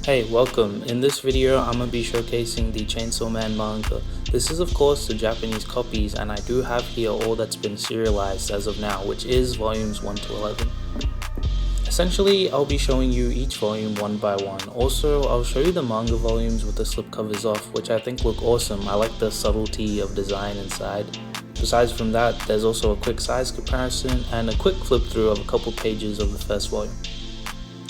Hey, welcome. In this video, I'm going to be showcasing the Chainsaw Man manga. This is of course the Japanese copies, and I do have here all that's been serialized as of now, which is volumes 1 to 11. Essentially, I'll be showing you each volume one by one. Also, I'll show you the manga volumes with the slipcovers off, which I think look awesome. I like the subtlety of design inside. Besides from that, there's also a quick size comparison and a quick flip through of a couple pages of the first volume.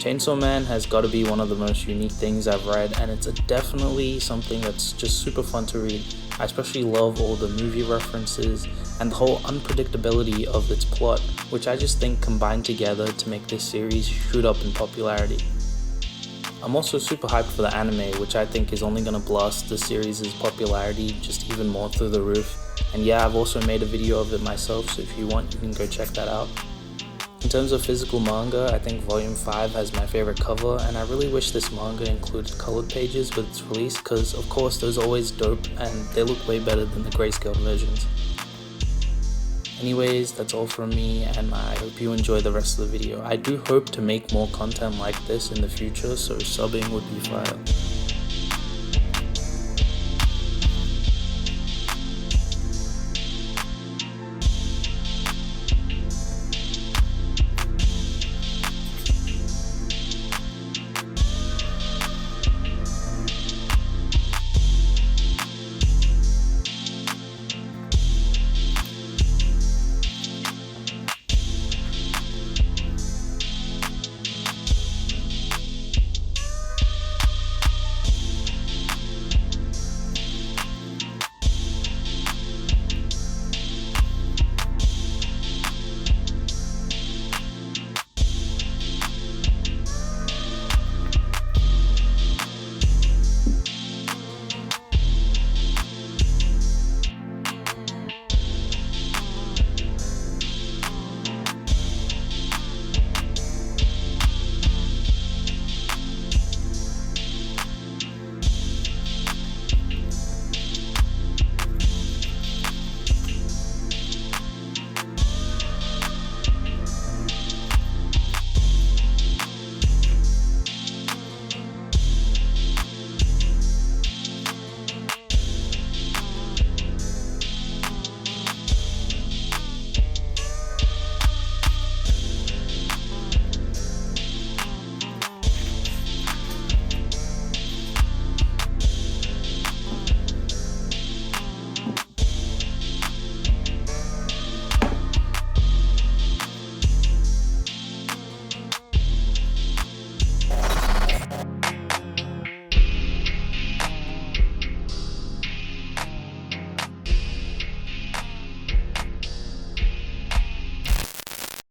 Chainsaw Man has got to be one of the most unique things I've read, and it's definitely something that's just super fun to read. I especially love all the movie references and the whole unpredictability of its plot, which I just think combined together to make this series shoot up in popularity. I'm also super hyped for the anime, which I think is only going to blast the series' popularity just even more through the roof. And yeah, I've also made a video of it myself, so if you want, you can go check that out. In terms of physical manga, I think volume 5 has my favorite cover, and I really wish this manga included colored pages with its release, because of course those are always dope and they look way better than the grayscale versions. Anyways, that's all from me, and I hope you enjoy the rest of the video. I do hope to make more content like this in the future, so subbing would be fire.